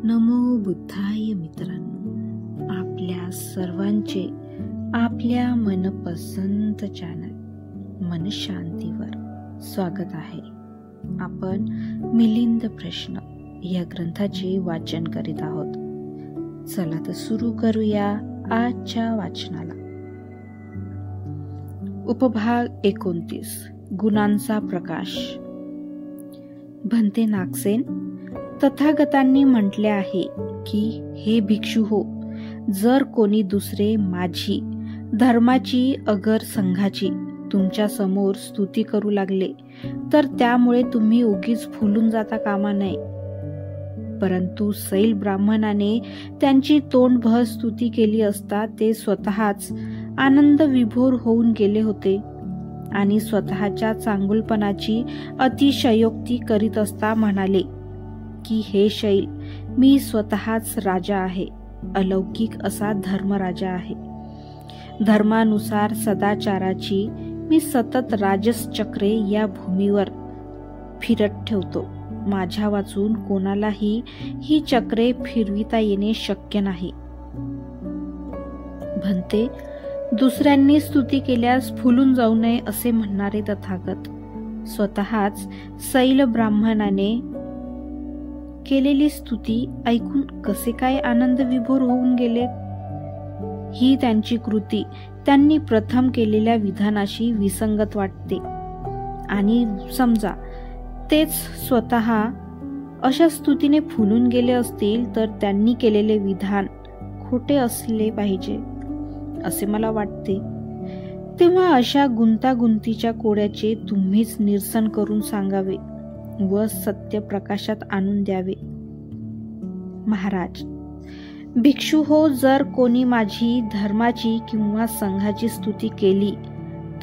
नमो बुद्धाय मित्रांनो, आपल्या सर्वांचे आपल्या मनपसंत चॅनल मन शांतीवर स्वागत आहे. आपण मिलिंद प्रश्न या ग्रंथाचे वाचन करीत आहोत. चला तर सुरू करूया आजच्या वाचनाला. उपभाग 29 गुणांचा प्रकाश. भंते नागसेन, तथागतांनी म्हटले आहे की हे भिक्षू हो, जर कोणी दुसरे माझी धर्माची अगर संघाची तुमच्या समोर स्तुती करू लागले तर त्यामुळे तुम्ही उगीच फुलून जाता कामा नये. परंतु सैल ब्राह्मणाने त्यांची तोंडभर स्तुती केली असता ते स्वतःच आनंद विभोर होऊन गेले होते आणि स्वतःच्या चांगुलपणाची अतिशयोक्ती करीत असता म्हणाले की हे शैल, मी स्वतःच राजा आहे, अलौकिक असा धर्मराजा आहे. धर्मानुसार सदाचाराची मी सतत राजस चक्रे या भूमीवर फिरत ठेवतो. माझ्या वाचून कोणालाही ही चक्रे फिरविता येणे शक्य नाही. भंते, दुसऱ्यांनी स्तुती केल्यास फुलून जाऊ नये असे म्हणणारे तथागत स्वतःच सैल ब्राह्मणाने केलेली स्तुती ऐकून कसे काय आनंद विभोर होऊन गेले. ही त्यांची कृती त्यांनी प्रथम केलेल्या विधानाशी विसंगत वाटते आणि समजा तेच स्वतः अशा स्तुतीने फुलून गेले असतील तर त्यांनी केलेले विधान खोटे असले पाहिजे असे मला वाटते. तेव्हा अशा गुंतागुंतीच्या कोड्याचे तुम्हीच निरसन करून सांगावे व सत्य प्रकाशात आणून द्यावे. महाराज, भिक्षू हो, जर कोणी माझी धर्माची किंवा संघाची स्तुती केली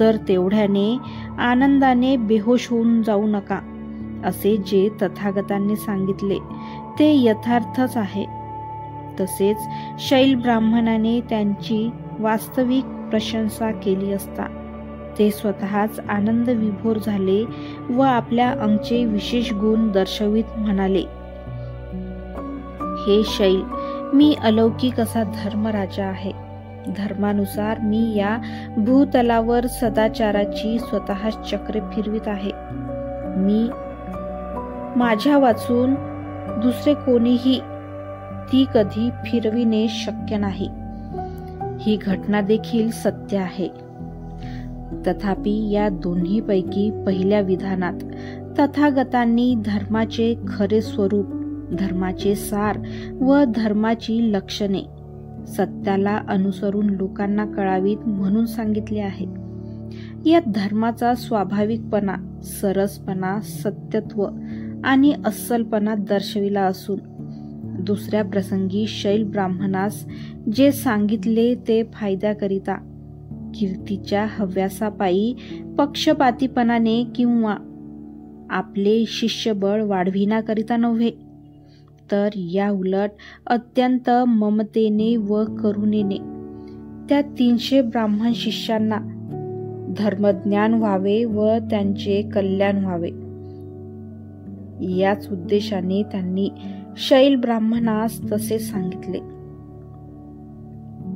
तर तेवढ्याने आनंदाने बेहोश होऊन जाऊ नका. असे जे तथागतांनी सांगितले ते यथार्थच आहे. तसेच शैल ब्राह्मणाने त्यांची वास्तविक प्रशंसा केली असता ते स्वतःच आनंद विभोर झाले व आपल्या अंगचे विशेष गुण दर्शवित म्हणाले, हे शैल, मी अलौकिक असा धर्मराजा आहे. धर्मानुसार मी या भूतलावर सदाचाराची स्वतःच चक्रे फिरवित आहे. मी माझ्या वाचून दुसरे कोणीही ती कधी फिरविणे शक्य नाही. ही घटना देखील सत्य आहे. तथापि या दोन्हीपैकी पहिल्या विधानात तथागतांनी धर्माचे खरे स्वरूप, धर्माचे सार व धर्माची लक्षणे सत्याला अनुसरून लोकांना कळावीत म्हणून सांगितले आहे. यात धर्माचा स्वाभाविकपणा, सरसपणा, सत्यत्व आणि अस्सलपणा दर्शविला असून दुसऱ्या प्रसंगी शैल ब्राह्मणास जे सांगितले ते फायद्याकरिता, कीर्तीच्या हव्यासापायी पक्षपातीपणाने किंवा आपले शिष्यबळ वाढविण्याकरिता नव्हे, तर या उलट अत्यंत ममतेने व करुणेने त्या 300 ब्राह्मण शिष्यांना धर्मज्ञान व्हावे व त्यांचे कल्याण व्हावे याच उद्देशाने त्यांनी शैल ब्राह्मणास तसे सांगितले.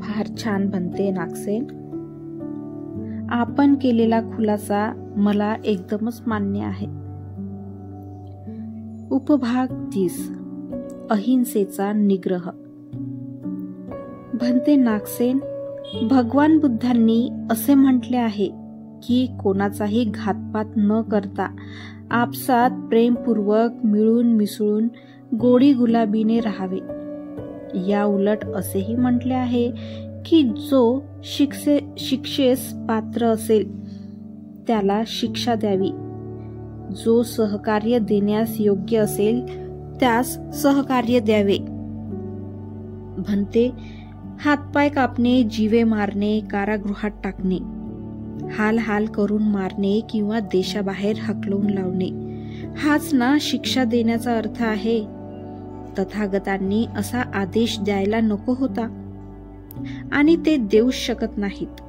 फार छान भंते नागसेन, आपण केलेला खुलासा मला एकदमच मान्य आहे. उपभाग 30 अहिंसेचा निग्रह. भंते नागसेन, भगवान बुद्धांनी असे म्हटले आहे की कोणाचाही घातपात न करता आपसात प्रेमपूर्वक मिळून मिसळून गोडी गुलाबीने राहावे. या उलट असेही म्हटले आहे की जो शिक्षेस पात्र असेल त्याला शिक्षा द्यावी, जो सहकार्य देण्यास योग्य असेल त्यास सहकार्य द्यावे. भंते, हातपाय कापणे, जीवे मारणे, कारागृहात टाकणे, हाल हाल करून मारणे किंवा देशाबाहेर हकलवून लावणे हाच ना शिक्षा देण्याचा अर्थ आहे. तथागतांनी असा आदेश द्यायला नको होता आणि ते देऊच शकत नाहीत,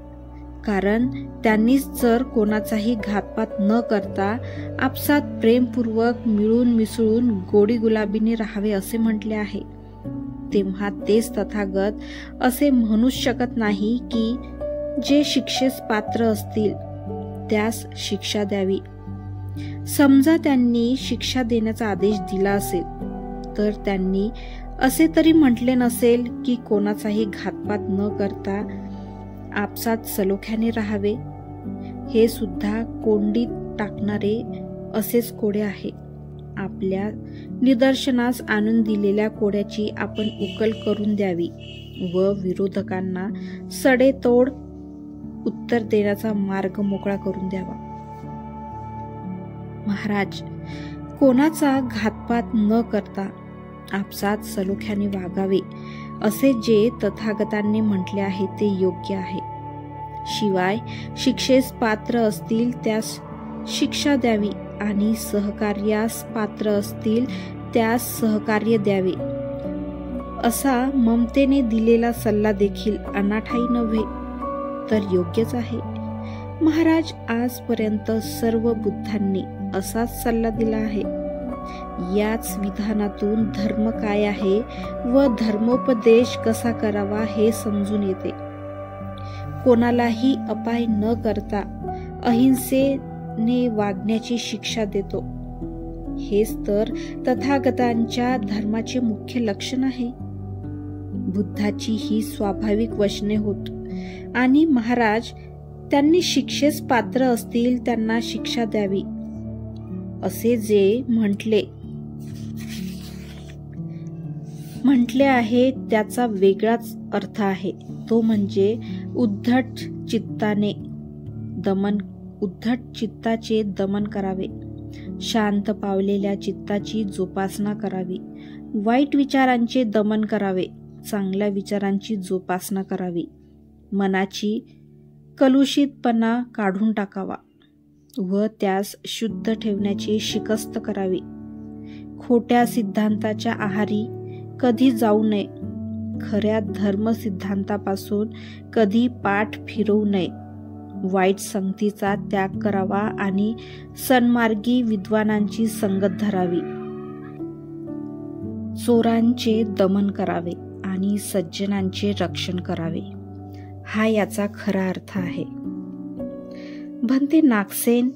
कारण त्यांनीच जर कोणाचाही घातपात न करता आपसात प्रेमपूर्वक मिळून मिसळून गोडी गुलाबीने राहावे असे म्हटले आहे. तेव्हा तेच तथागत असे म्हणूच शकत नाही की जे शिक्षेस पात्र असतील त्यास शिक्षा द्यावी. समजा त्यांनी शिक्षा देण्याचा आदेश दिला असेल तर त्यांनी असे तरी म्हटले नसेल की कोणाचाही घातपात न करता आपसात सलोख्याने राहावे. हे सुद्धा कोंडीत टाकणारे असेच कोडे आहे. आपल्या निदर्शनास आणून दिलेल्या कोड्याची आपण उकल करून द्यावी व विरोधकांना सडेतोड उत्तर देण्याचा मार्ग मोकळा करून द्यावा. महाराज, कोणाचा घातपात न करता आपसात सलोख्याने वागावे असे जे तथागतांनी म्हटले आहे ते योग्य आहे. शिवाय शिक्षेस पात्र असतील त्यास शिक्षा द्यावी आणि सहकार्यास पात्र असतील त्यास सहकार्य द्यावे. असा ममतेने दिलेला सल्ला देखील अनाठाई नव्हे तर योग्यच आहे. महाराज, आजपर्यंत सर्व बुद्धांनी असाच सल्ला दिला आहे. याच विधानातून धर्म काय आहे व धर्मोपदेश कसा करावा हे समजून येते. कोणालाही अपाय न करता अहिंसेने वागण्याची शिक्षा देतो. हेच तर तथागतांच्या धर्माचे मुख्य लक्षण आहे. बुद्धाची ही स्वाभाविक वचने होत. आणि महाराज, त्यांनी शिक्षेस पात्र असतील त्यांना शिक्षा द्यावी असे जे म्हटले आहे त्याचा वेगळाच अर्थ आहे. तो म्हणजे उद्धट चित्ताचे दमन करावे, शांत पावलेल्या चित्ताची जोपासना करावी, वाईट विचारांचे दमन करावे, चांगल्या विचारांची जोपासना करावी, मनाची कलुषितपणा काढून टाकावा व त्यास शुद्ध ठेवण्याची शिकस्त करावी. खोट्या सिद्धांताच्या आहारी कधी जाऊ नये. खऱ्या धर्म सिद्धांतापासून कधी पाठ फिरवू नये. वाईट संगतीचा त्याग करावा आणि सन्मार्गी विद्वानांची संगत धरावी. चोरांचे दमन करावे आणि सज्जनांचे रक्षण करावे, हा याचा खरा अर्थ आहे. भंते नागसेन,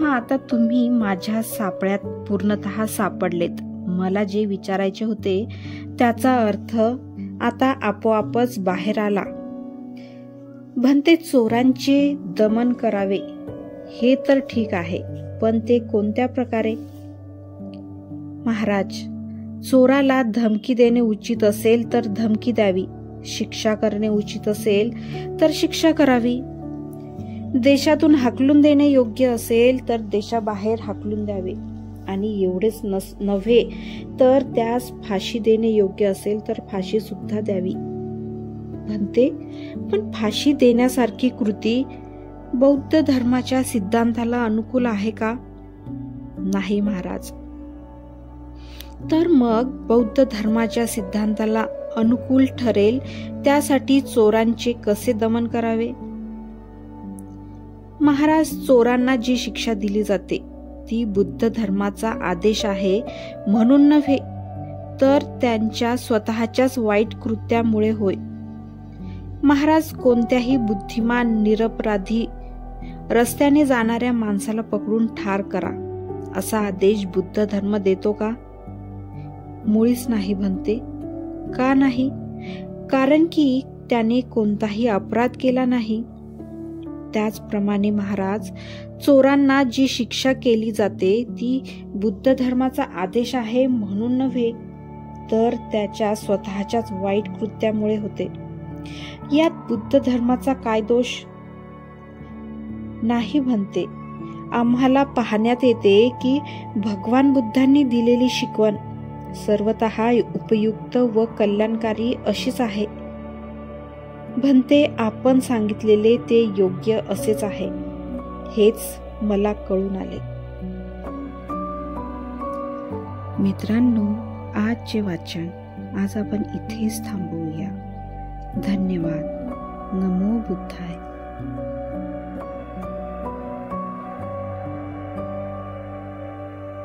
आता तुम्ही माझ्या सापळ्यात पूर्णतः सापडलेत. मला जे विचारायचे होते त्याचा अर्थ आता आपोआपच बाहेर आला. भंते, चोरांचे दमन करावे हे तर ठीक आहे, पण ते कोणत्या प्रकारे? महाराज, चोराला धमकी देणे उचित असेल तर धमकी द्यावी, शिक्षा करणे उचित असेल तर शिक्षा करावी. देशातून हाकलून देणे योग्य असेल तर देशाबाहेर हाकलून द्यावे आणि एवढेच नव्हे तर त्यास फाशी देणे योग्य असेल तर फाशी सुद्धा द्यावी. म्हणते, पण फाशी देण्यासारखी कृती बौद्ध धर्माच्या सिद्धांताला अनुकूल आहे का? नाही महाराज. तर मग बौद्ध धर्माच्या सिद्धांताला अनुकूल ठरेल त्यासाठी चोरांचे कसे दमन करावे? महाराज, चोरांना जी शिक्षा दिली जाते ती बुद्ध धर्माचा आदेश आहे म्हणून नव्हे तर त्यांच्या स्वतःच्याच वाईट कृत्यामुळे होय. महाराज, कोणत्याही बुद्धिमान निरपराधी रस्त्याने जाणाऱ्या माणसाला पकडून ठार करा असा आदेश बुद्ध धर्म देतो का? मुळीच नाही भंते. का नाही? कारण की त्याने कोणताही अपराध केला नाही. त्याचप्रमाणे महाराज, चोरांना जी शिक्षा केली जाते ती बुद्ध धर्माचा आदेश आहे म्हणून नव्हे तर त्याच्या स्वतःच्याच वाईट कृत्यामुळे होते. यात बुद्ध धर्माचा काय दोष? नाही भंते. आम्हाला पाहण्यात येते की भगवान बुद्धांनी दिलेली शिकवण सर्वतः उपयुक्त व कल्याणकारी अशीच आहे. भंते, आपण सांगितलेले ते योग्य असेच आहे, हेच मला कळून आले. मित्रांनो, आजचे वाचन आज आपण इथेच थांबवूया. धन्यवाद. नमो बुद्धाय.